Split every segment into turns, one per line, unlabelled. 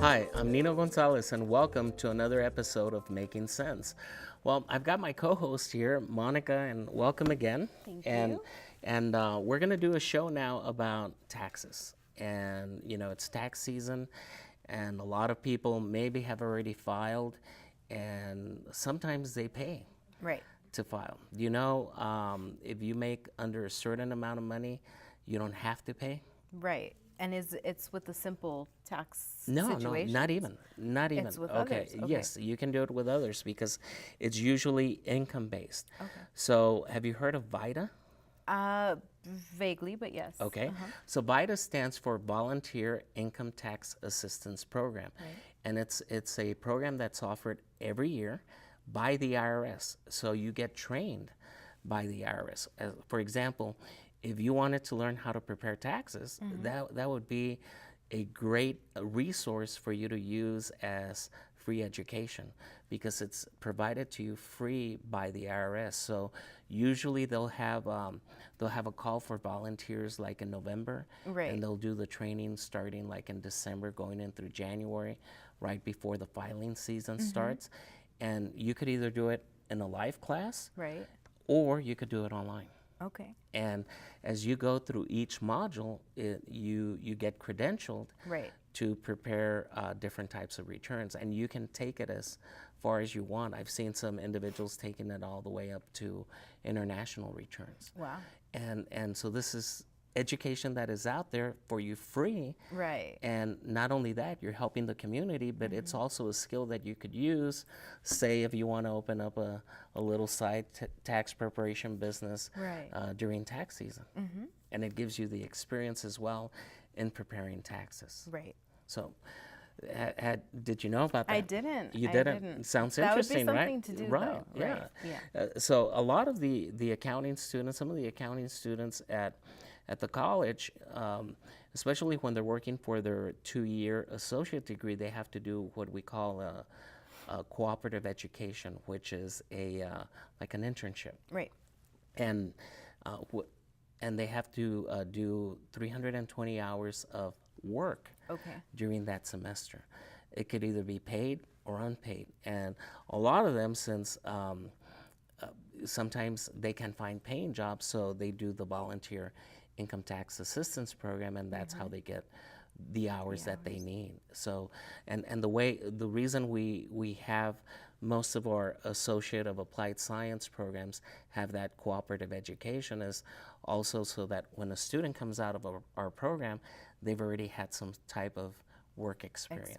Hi, I'm Nino Gonzalez, and welcome to another episode of Making Sense. Well, I've got my co-host here, Monica, and welcome again.
Thank
And
you.
we're gonna do a show now about taxes. And it's tax season, and a lot of people maybe have already filed, and sometimes they pay
Right.
to file. If you make under a certain amount of money, you don't have to pay.
Right. And it's with the simple tax
No, no, not
situations?
even. Not even.
It's with
Okay,
others. Okay.
yes, you can do it with others because it's usually income based.
Okay.
So, have you heard of VITA?
Vaguely, but yes.
Okay. So, VITA stands for Volunteer Income Tax Assistance Program.
Right.
And it's a program that's offered every year by the IRS. So, you get trained by the IRS. For example, if you wanted to learn how to prepare taxes, that would be a great resource for you to use as free education because it's provided to you free by the IRS. So usually they'll have a call for volunteers like in November,
Right.
and they'll do the training starting like in December, going in through January, right before the filing season starts. And you could either do it in a live class,
Right.
or you could do it online.
Okay.
And as you go through each module, you get credentialed
Right.
to prepare different types of returns, and you can take it as far as you want. I've seen some individuals taking it all the way up to international returns.
Wow.
And so this is education that is out there for you free.
Right.
And not only that, you're helping the community, but it's also a skill that you could use, say, if you want to open up a little side tax preparation business
Right.
during tax season. And it gives you the experience as well in preparing taxes.
Right.
So, did you know about that?
I didn't.
You
I
didn't?
didn't.
Sounds
That would be
interesting, right?
something to do,
Right,
though.
yeah.
Right. Yeah.
So a lot of the accounting students, some of the accounting students at the college, especially when they're working for their 2-year associate degree, they have to do what we call a cooperative education, which is like an internship.
Right.
And uh, wh- and they have to do 320 hours of work
Okay.
during that semester. It could either be paid or unpaid, and a lot of them, since sometimes they can find paying jobs, so they do the volunteer income tax assistance program, and that's how they get the hours that they need. So, and the reason we have most of our associate of applied science programs have that cooperative education is also so that when a student comes out of our program, they've already had some type of work experience.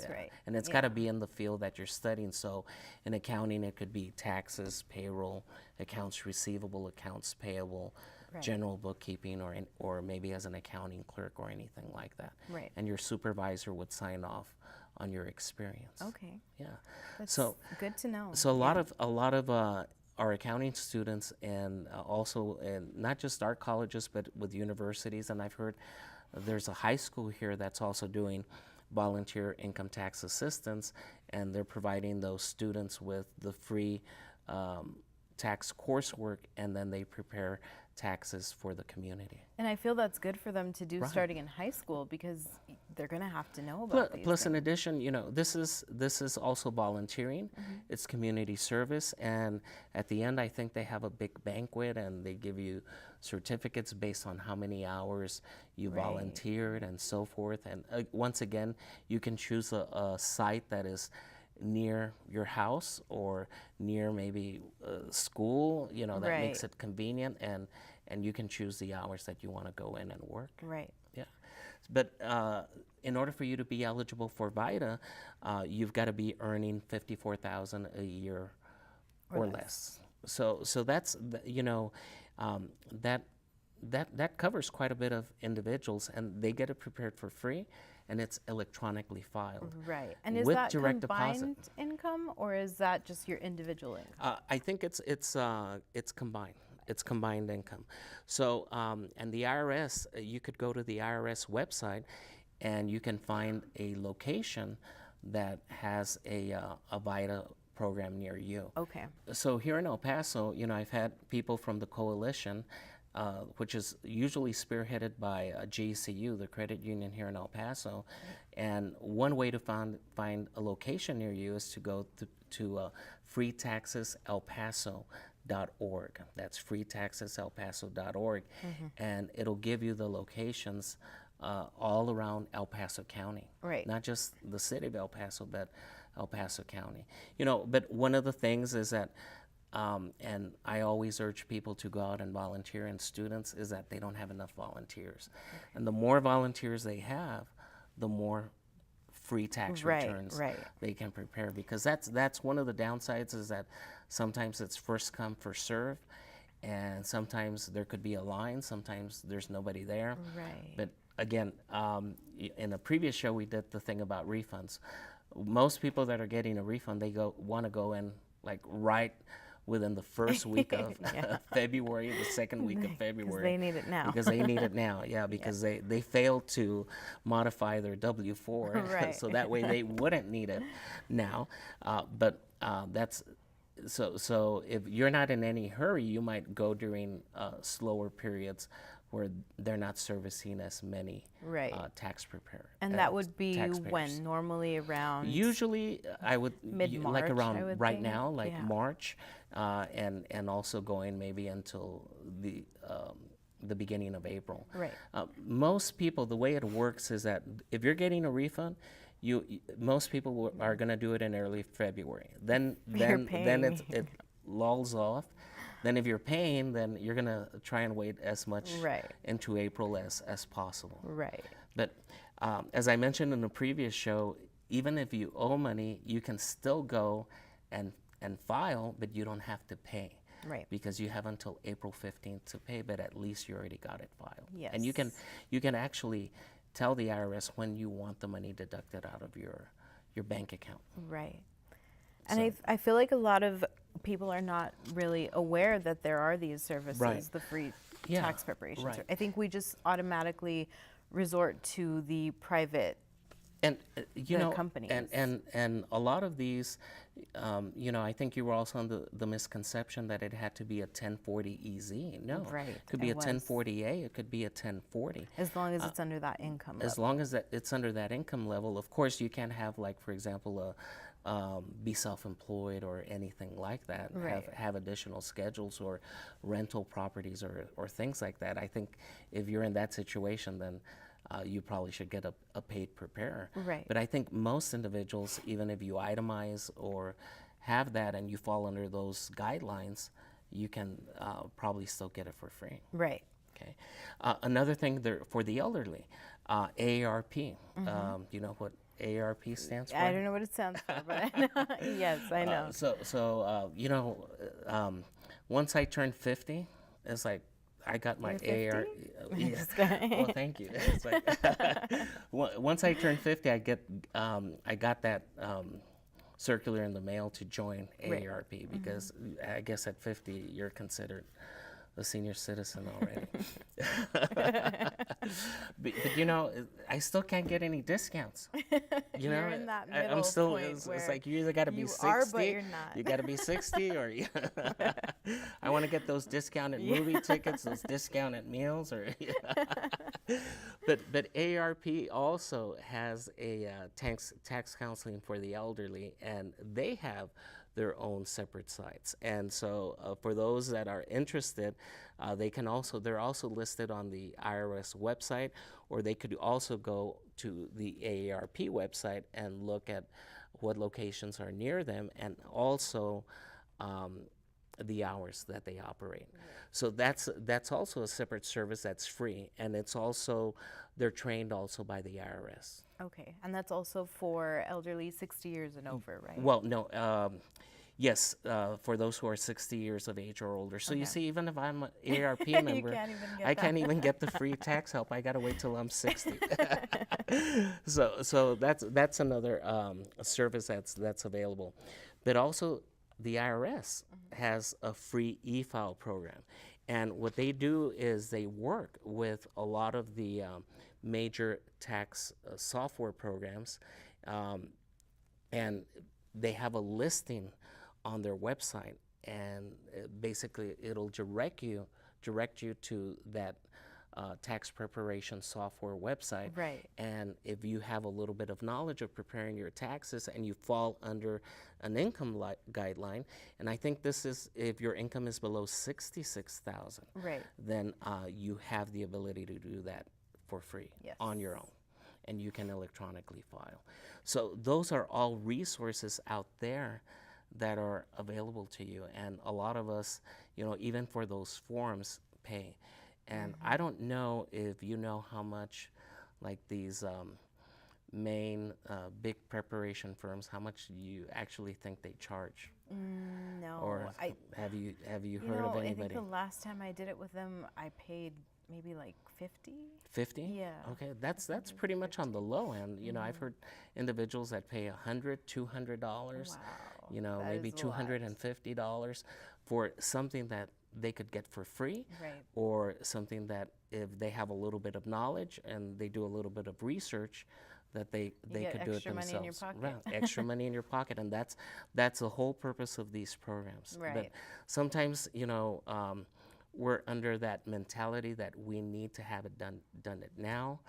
Right.
And it's got to be in the field that you're studying. So in accounting, it could be taxes, payroll, accounts receivable, accounts payable,
Right.
general bookkeeping, or maybe as an accounting clerk or anything like that.
Right.
And your supervisor would sign off on your experience.
Okay.
Yeah.
That's
So
good to know.
so a lot of our accounting students, and also and not just our colleges, but with universities, and I've heard there's a high school here that's also doing volunteer income tax assistance, and they're providing those students with the free tax coursework, and then they prepare taxes for the community.
And I feel that's good for them to do
Right.
starting in high school because they're going to have to know about these
Plus, in
things.
addition, this is also volunteering. It's community service, and at the end, I think they have a big banquet, and they give you certificates based on how many hours you
Right.
volunteered and so forth. And once again, you can choose a site that is near your house or near maybe school. That makes
Right.
it convenient, and you can choose the hours that you want to go in and work.
Right.
Yeah, but in order for you to be eligible for VITA, you've got to be earning 54,000 a year or less. So that's that covers quite a bit of individuals, and they get it prepared for free, and it's electronically filed.
Right. And is
with
that
direct deposit.
combined income or is that just your individual income?
I think it's combined. It's combined income. So and the IRS, you could go to the IRS website, and you can find a location that has a VITA program near you.
Okay.
So here in El Paso, I've had people from the coalition which is usually spearheaded by GCU, the credit union here in El Paso. And one way to find a location near you is to go to freetaxeselpaso.org. That's freetaxeselpaso.org. And it'll give you the locations all around El Paso County.
Right.
Not just the city of El Paso, but El Paso County. You know, but one of the things is that and I always urge people to go out and volunteer, and students, is that they don't have enough volunteers. And the more volunteers they have, the more free tax returns they can prepare, because that's one of the downsides, is that sometimes it's first come, first serve, and sometimes there could be a line, sometimes there's nobody there.
Right.
But again, in a previous show we did the thing about refunds. Most people that are getting a refund, they want to go in like right within the first week of February, the second week of February.
Because they need it now.
Because they need it now, because they failed to modify their W-4, so that way they wouldn't need it now. But that's, so if you're not in any hurry, you might go during slower periods where they're not servicing as many tax preparers.
And that would be when? Normally around?
Usually I would,
mid-March,
like around
right
now, like March, and also going maybe until the beginning of April.
Right.
Most people, the way it works is that if you're getting a refund, most people are going to do it in early February. Then it lulls off. Then if you're paying, then you're going to try and wait as much into April as possible.
Right.
But as I mentioned in the previous show, even if you owe money, you can still go and file, but you don't have to pay.
Right.
Because you have until April 15th to pay, but at least you already got it filed.
Yes.
And you can actually tell the IRS when you want the money deducted out of your bank account.
Right. And I feel like a lot of people are not really aware that there are these services, the free tax preparation.
Right.
I think we just automatically resort to the private
and
companies.
And a lot of these, I think you were also on the misconception that it had to be a 1040 EZ. No, it could be a 1040A, it could be a 1040.
As long as it's under that income level.
As long as it's under that income level. Of course, you can't have, like, for example, be self-employed or anything like that, have additional schedules or rental properties or things like that. I think if you're in that situation, then you probably should get a paid preparer.
Right.
But I think most individuals, even if you itemize or have that and you fall under those guidelines, you can probably still get it for free.
Right.
Okay. Another thing there for the elderly, AARP. You know what AARP stands for?
I don't know what it stands for, but yes, I know.
Once I turned 50, it's like I got my AARP. Well, thank you. It's like once I turned 50, I got that circular in the mail to join AARP, because I guess at 50 you're considered a senior citizen already. but I still can't get any discounts.
You're in that middle
I'm still.
point
It's
where
like you either got to be 60.
You are, but you're not.
You got to be 60, or I want to get those discounted movie tickets, those discounted meals, or. But AARP also has a tax counseling for the elderly, and they have their own separate sites. And so for those that are interested, they're also listed on the IRS website, or they could also go to the AARP website and look at what locations are near them, and also the hours that they operate. So that's also a separate service that's free, and they're trained also by the IRS.
Okay, and that's also for elderly 60 years and over, right?
Well, no. Yes, for those who are 60 years of age or older. So you see, even if I'm an AARP member, I can't even get the free tax help. I got to wait till I'm 60. So that's another service that's available. But also, the IRS has a free e-file program. And what they do is they work with a lot of the major tax software programs, and they have a listing on their website, and basically it'll direct you direct you to that tax preparation software website.
Right.
And if you have a little bit of knowledge of preparing your taxes and you fall under an income guideline, and I think this is if your income is below 66,000,
Right.
then you have the ability to do that for free
Yes.
on your own, and you can electronically file. So those are all resources out there that are available to you, and a lot of us, even for those forms, pay. And I don't know if you know how much, like these main big preparation firms, how much you actually think they charge.
No.
Or have you heard of
I
anybody?
think the last time I did it with them, I paid maybe like 50.
50?
Yeah.
Okay, that's pretty much on the low end. I've heard individuals that pay $100, $200,
Wow. That
maybe
is a lot.
$250 for something that they could get for free,
Right.
or something that if they have a little bit of knowledge and they do a little bit of research, that they
get
could do it
extra
themselves.
money in your pocket.
Right, extra money in your pocket, and that's the whole purpose of these programs.
Right.
But sometimes, we're under that mentality that we need to have it done it now,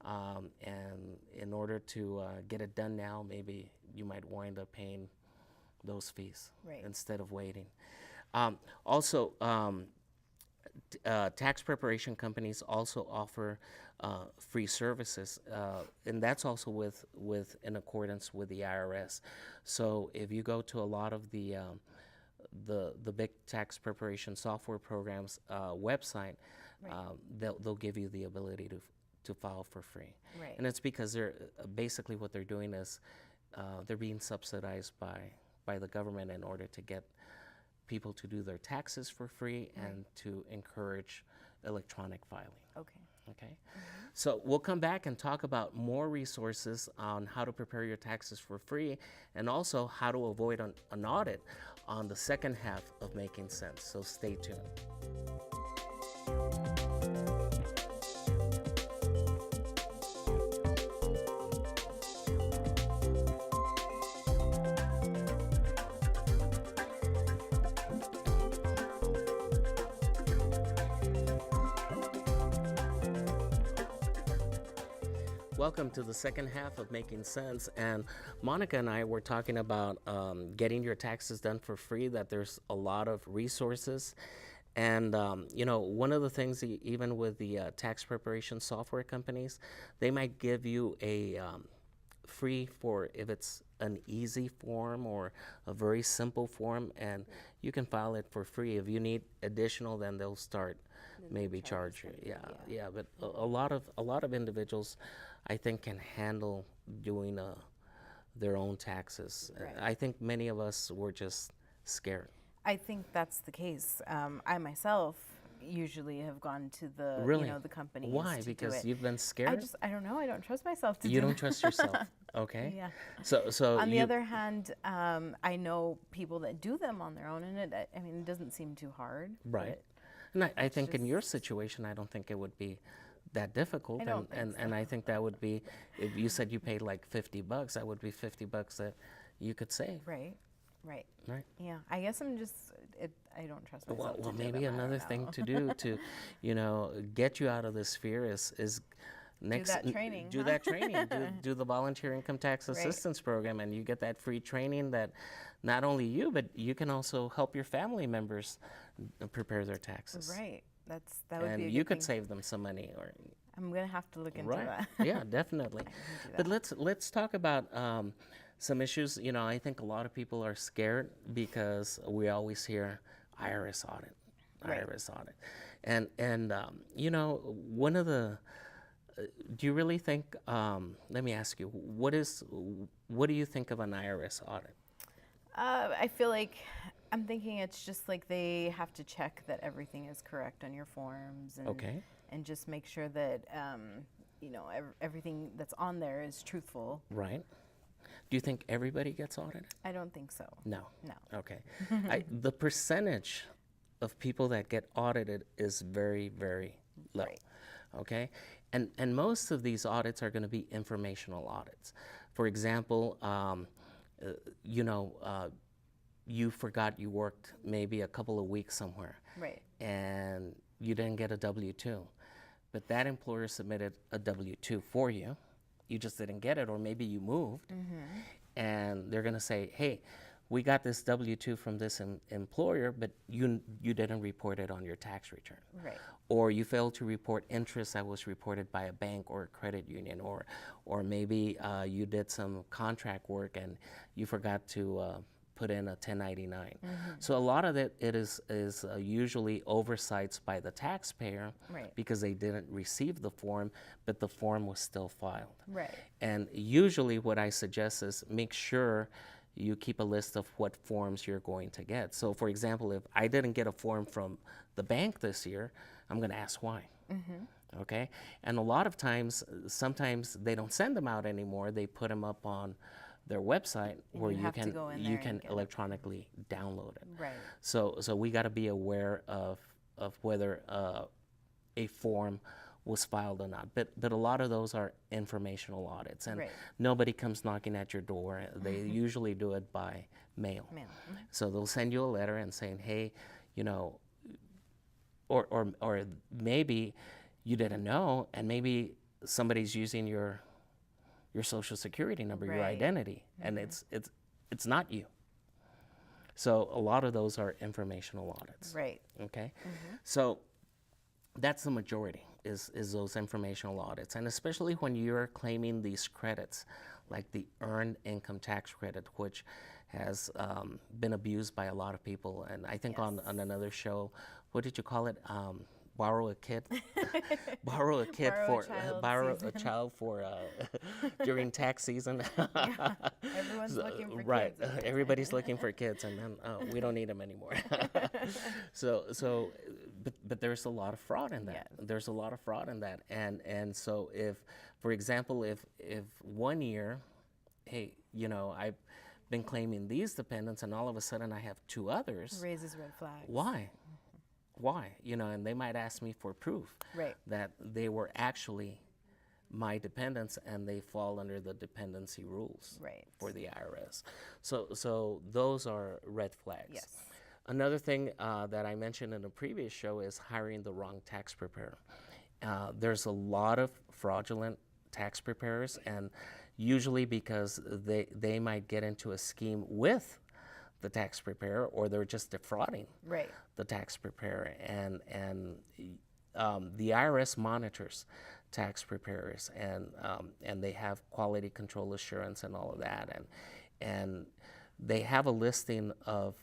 and in order to get it done now, maybe you might wind up paying those fees
Right.
instead of waiting. Also, tax preparation companies also offer free services, and that's also with in accordance with the IRS. So if you go to a lot of the big tax preparation software programs website,
Right.
they'll give you the ability to file for free.
Right.
And it's because they're basically what they're doing is they're being subsidized by the government in order to get people to do their taxes for free and to encourage electronic filing.
Okay.
Okay, so we'll come back and talk about more resources on how to prepare your taxes for free, and also how to avoid an audit on the second half of Making Sense. So stay tuned. Welcome to the second half of Making Sense, and Monica and I were talking about getting your taxes done for free, that there's a lot of resources. And one of the things, even with the tax preparation software companies, they might give you a free for if it's an easy form or a very simple form, and you can file it for free. If you need additional, then they'll start maybe charge you. Yeah. But a lot of individuals, I think, can handle doing their own taxes.
Right.
I think many of us were just scared.
I think that's the case. I myself usually have gone to the
Really?
the companies.
Why?
to
Because
do it.
you've been scared?
I don't know. I don't trust myself to
You
do
don't
it.
trust yourself. Okay.
Yeah.
So
On the other hand, I know people that do them on their own, and it doesn't seem too hard.
Right. And I think in your situation, I don't think it would be that difficult.
I don't think
and I think that would be, if you said you paid like $50, that would be $50 that you could save.
Right. Right.
Right.
Yeah. I guess I don't trust myself.
Well,
to do
maybe
them. I don't
another thing
know.
to do to, get you out of this fear is next
that training,
do
huh?
that training, do the volunteer income tax assistance program, and you get that free training that not only you, but you can also help your family members prepare their taxes.
Right. That would
And
be a
you
good
could
thing.
save them some money, or
I'm gonna have to look into
right?
that.
Yeah, definitely.
do
But let's talk about some issues. I think a lot of people are scared because we always hear IRS audit,
Right.
IRS audit, and one of the do you really think? Let me ask you, what do you think of an IRS audit?
I feel like I'm thinking it's just like they have to check that everything is correct on your forms, and
Okay.
and just make sure that everything that's on there is truthful.
Right. Do you think everybody gets audited?
I don't think so.
No.
No.
Okay. The percentage of people that get audited is very, very low.
Right.
Okay. And most of these audits are going to be informational audits. For example, you forgot you worked maybe a couple of weeks somewhere.
Right.
And you didn't get a W-2, but that employer submitted a W-2 for you. You just didn't get it, or maybe you moved, and they're going to say, hey, we got this W-2 from this employer, but you didn't report it on your tax return.
Right.
Or you failed to report interest that was reported by a bank or a credit union, or maybe you did some contract work and you forgot to put in a 1099. So a lot of it is usually oversights by the taxpayer,
Right.
because they didn't receive the form, but the form was still filed.
Right.
And usually what I suggest is make sure you keep a list of what forms you're going to get. So for example, if I didn't get a form from the bank this year, I'm going to ask why. Okay? And a lot of times, sometimes they don't send them out anymore. They put them up on their website where you can electronically download it.
Right.
So we got to be aware of whether a form was filed or not. But a lot of those are informational audits, and
Right.
nobody comes knocking at your door. They usually do it by mail. So they'll send you a letter and saying, hey, you know, or maybe you didn't know, and maybe somebody's using your social security number, your
Right.
identity, and it's not you. So a lot of those are informational audits.
Right.
Okay, so that's the majority is those informational audits, and especially when you're claiming these credits, like the earned income tax credit, which has been abused by a lot of people. And I think on another show, what did you call it? Borrow a kid, borrow a kid borrow a child for during tax season.
Yeah. Everyone's looking for
right.
kids.
Everybody's looking for kids, and then we don't need them anymore. But there's a lot of fraud in that.
Yes.
There's a lot of fraud in that, and so if, for example, if 1 year, hey, you know, I've been claiming these dependents, and all of a sudden I have 2 others.
Raises red flags.
Why? Why? You know, and they might ask me for proof
Right.
that they were actually my dependents and they fall under the dependency rules
Right.
for the IRS. So those are red flags.
Yes.
Another thing that I mentioned in a previous show is hiring the wrong tax preparer. There's a lot of fraudulent tax preparers, and usually because they might get into a scheme with the tax preparer, or they're just defrauding
Right.
the tax preparer, and the IRS monitors tax preparers, and they have quality control assurance and all of that, and they have a listing of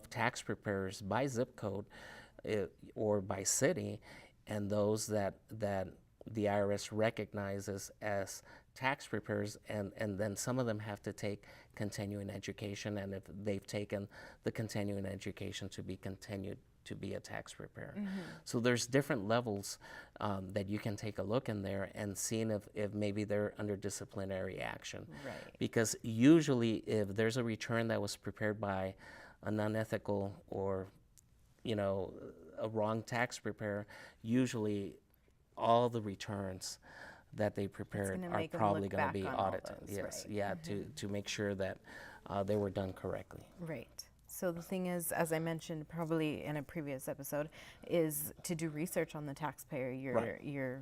tax preparers by zip code or by city, and those that the IRS recognizes as tax preparers, and then some of them have to take continuing education, and if they've taken the continuing education to be continued to be a tax preparer. So there's different levels that you can take a look in there and seeing if maybe they're under disciplinary action.
Right.
Because usually if there's a return that was prepared by an unethical or, you know, a wrong tax preparer, usually all the returns that they prepared are probably going to be audited. Yes,
right.
yeah, to make sure that they were done correctly.
Right. So the thing is, as I mentioned probably in a previous episode, is to do research on the taxpayer you're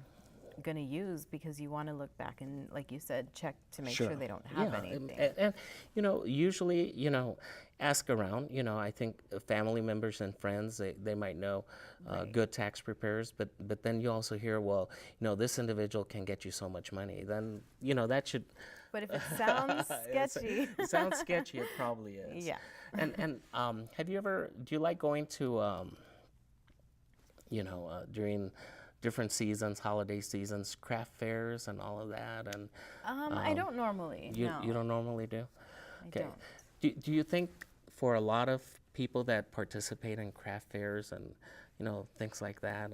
going to use, because you want to look back and, like you said, check to make sure they don't have anything.
And you know, usually, you know, ask around. You know, I think family members and friends, they might know good tax preparers, but then you also hear, well, you know, this individual can get you so much money. Then, you know, that should.
But if it sounds sketchy.
It sounds sketchy, it probably is.
Yeah.
And do you like going to, you know, during different seasons, holiday seasons, craft fairs and all of that? And
I don't normally.
you don't normally do? Okay. Do you think for a lot of people that participate in craft fairs and, you know, things like that,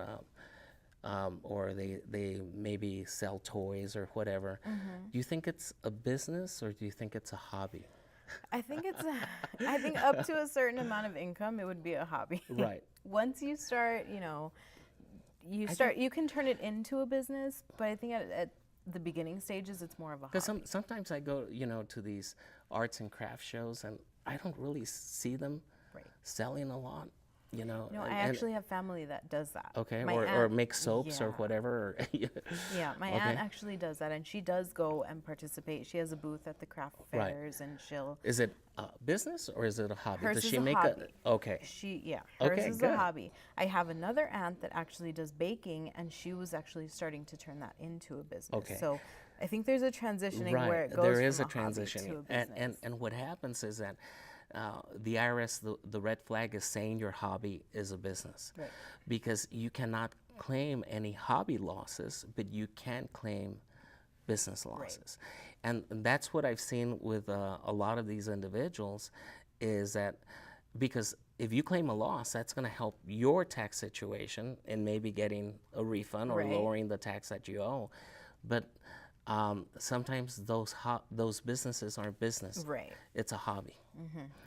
or they maybe sell toys or whatever, do you think it's a business or do you think it's a hobby?
I think I think up to a certain amount of income, it would be a hobby.
Right.
Once you start, you know, you can turn it into a business, but I think at the beginning stages, it's more of a hobby.
Because sometimes I go, you know, to these arts and craft shows, and I don't really see them selling a lot. you know.
No, I
and
actually have family that does that.
okay,
My
or
aunt,
make soaps or
yeah.
whatever.
Yeah, my
Okay.
aunt actually does that, and she does go and participate. She has a booth at the craft
Right.
fairs, and she'll.
Is it a business or is it a hobby? Does
Hers is
she
a
make
hobby.
Okay.
Hers
Okay,
is a
good.
hobby. I have another aunt that actually does baking, and she was actually starting to turn that into a business.
Okay.
So I think there's a transitioning
Right.
where it goes
There is
from
a
a hobby
transition.
to a
And,
business.
and what happens is that the IRS, the red flag is saying your hobby is a business.
Right.
Because you cannot claim any hobby losses, but you can claim business losses. And that's what I've seen with a lot of these individuals is that because if you claim a loss, that's going to help your tax situation and maybe getting a refund or
Right.
lowering the tax that you owe. But sometimes those businesses aren't business.
Right.
It's a hobby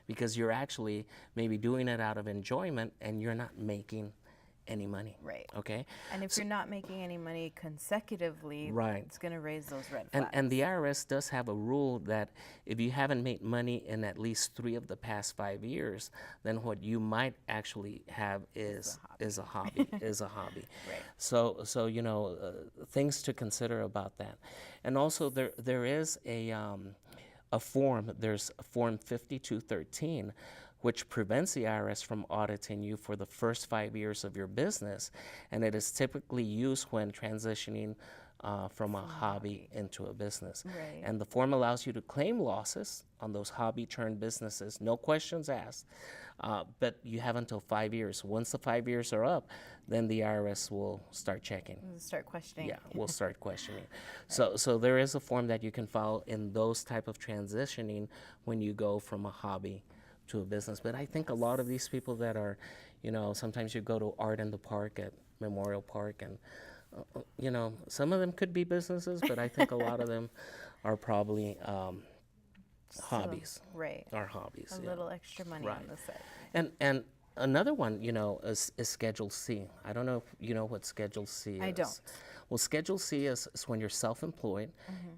because you're actually maybe doing it out of enjoyment and you're not making any money.
Right.
Okay.
And if you're not making any money consecutively,
Right.
it's going to raise those red
And,
flags.
and the IRS does have a rule that if you haven't made money in at least 3 of the past 5 years, then what you might actually have is a hobby.
Right.
So you know things to consider about that, and also there is a form. There's Form 5213. Which prevents the IRS from auditing you for the first 5 years of your business, and it is typically used when transitioning from a hobby into a business.
Right.
And the form allows you to claim losses on those hobby-turned businesses, no questions asked, but you have until 5 years. Once the 5 years are up, then the IRS will start checking.
Start questioning.
Yeah, we'll start questioning. So there is a form that you can file in those type of transitioning when you go from a hobby to a business. But I think a lot of these people that are, you know, sometimes you go to Art in the Park at Memorial Park, and you know, some of them could be businesses, but I think a lot of them are probably hobbies.
Right.
Are hobbies.
A
yeah.
little extra money
Right.
on the side.
And another one, you know, is Schedule C. I don't know if you know what Schedule C is.
I don't.
Well, Schedule C is when you're self-employed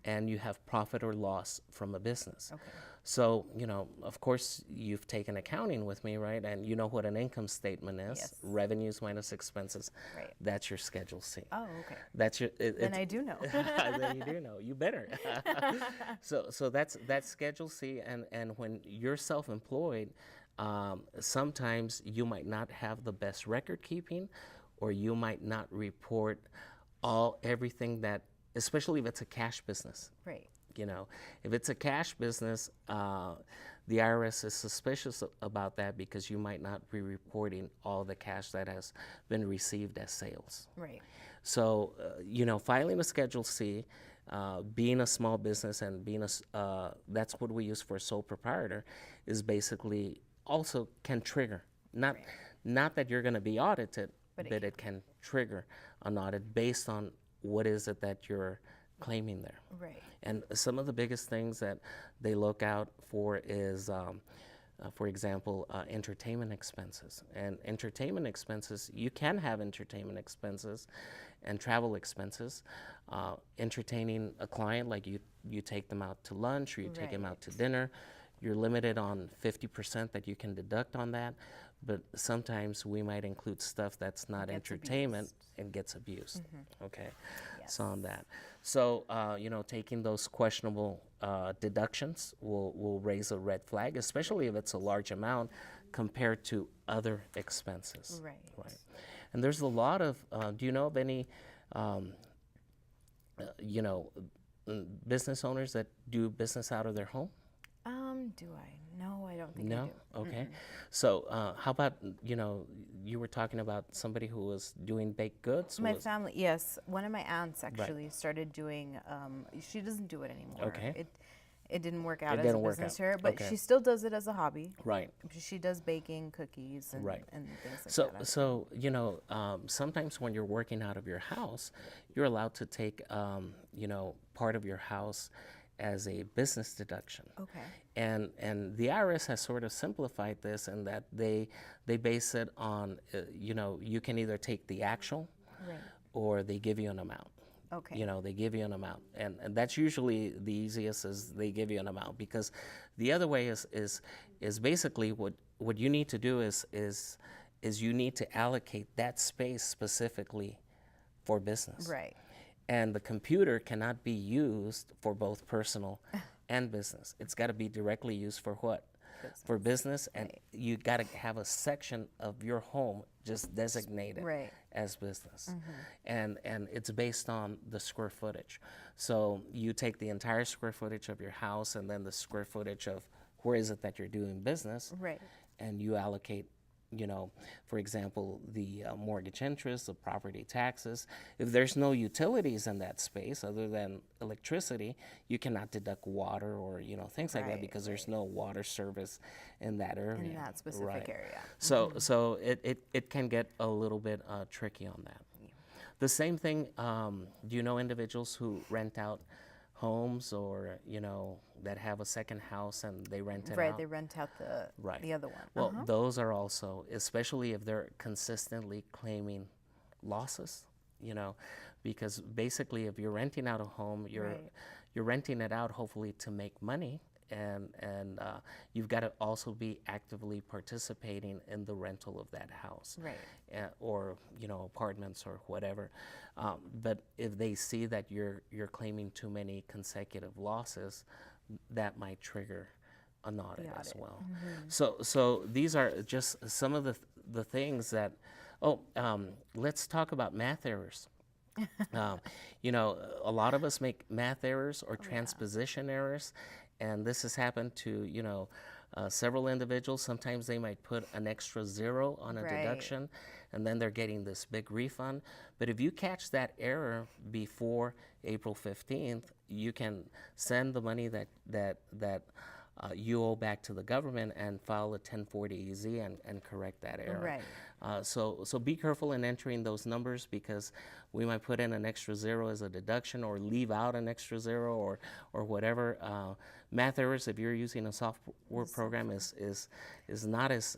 and you have profit or loss from a business.
Okay.
So, you know, of course, you've taken accounting with me, right? And you know what an income statement is.
Yes.
Revenues minus expenses.
Right.
That's your Schedule C.
Oh, okay.
That's your.
Then I do know.
Then you do know. You better. So that's Schedule C, and when you're self-employed, sometimes you might not have the best record keeping, or you might not report everything that, especially if it's a cash business.
Right.
You know, if it's a cash business, the IRS is suspicious about that because you might not be reporting all the cash that has been received as sales.
Right.
So, you know, filing a Schedule C, being a small business and being that's what we use for a sole proprietor, is basically also can trigger. Not that you're going to be audited, but it can trigger an audit based on what is it that you're claiming there.
Right.
And some of the biggest things that they look out for is, for example, entertainment expenses. And entertainment expenses, you can have entertainment expenses and travel expenses. Entertaining a client, like you take them out to lunch or you take them out to dinner, you're limited on 50% that you can deduct on that. But sometimes we might include stuff that's not entertainment and gets abused. Okay, so on that. So you know, taking those questionable deductions will raise a red flag, especially if it's a large amount compared to other expenses.
Right.
Right. And there's a lot of. Do you know of any? You know, business owners that do business out of their home?
Do I? No, I don't think I
No?
do.
Okay. So how about, you know, you were talking about somebody who was doing baked goods?
My family, yes. One of my aunts actually started doing, she doesn't do it anymore.
Okay.
It didn't work out
It
as a
didn't work
business
out.
to her, but
Okay.
she still does it as a hobby.
Right.
She does baking, cookies, and,
Right.
and things like
So,
that.
so you know, sometimes when you're working out of your house, you're allowed to take, you know, part of your house as a business deduction.
Okay.
And the IRS has sort of simplified this in that they base it on, you know, you can either take the actual
Right.
or they give you an amount.
Okay.
You know, they give you an amount. And that's usually the easiest is they give you an amount, because the other way is basically what you need to do is is you need to allocate that space specifically for business.
Right.
And the computer cannot be used for both personal and business. It's got to be directly used for what? For business, and
Right.
you got to have a section of your home just designated
Right.
as business, and it's based on the square footage. So you take the entire square footage of your house, and then the square footage of where is it that you're doing business,
Right.
and you allocate, for example, the mortgage interest, the property taxes. If there's no utilities in that space other than electricity, you cannot deduct water or things like that,
Right,
because there's no water service in that area.
In that specific
Right.
area.
So it can get a little bit tricky on that. The same thing. Do you know individuals who rent out homes, or that have a second house and they rent it
Right.
out?
They rent out
Right.
the other one.
Well, those are also, especially if they're consistently claiming losses, because basically if you're renting out a home, you're
Right.
you're renting it out hopefully to make money, and you've got to also be actively participating in the rental of that house,
Right.
or apartments or whatever. But if they see that you're claiming too many consecutive losses, that might trigger an audit as
audit.
well. So these are just some of the things that. Let's talk about math errors. A lot of us make math errors or transposition errors, and this has happened to several individuals. Sometimes they might put an extra zero on a
Right.
deduction, and then they're getting this big refund. But if you catch that error before April 15th, you can send the money that you owe back to the government and file a 1040-EZ and correct that error.
Right.
So be careful in entering those numbers, because we might put in an extra zero as a deduction, or leave out an extra zero, or whatever. Math errors, if you're using a software program, is not as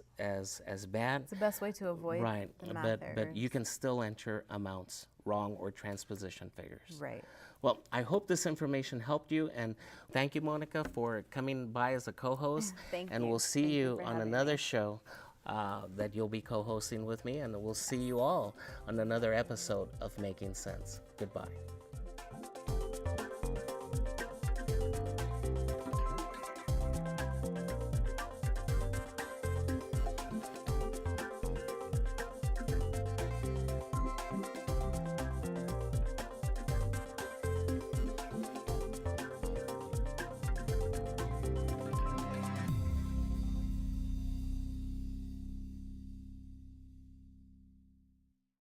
bad.
It's the best way to avoid
Right,
the math
but you
errors.
can still enter amounts wrong or transposition figures.
Right.
Well, I hope this information helped you, and thank you, Monica, for coming by as a co-host.
Thank
and
you.
we'll see
Thank you
you
for
on
having
another
me.
show that you'll be co-hosting with me, and we'll see you all on another episode of Making Sense. Goodbye.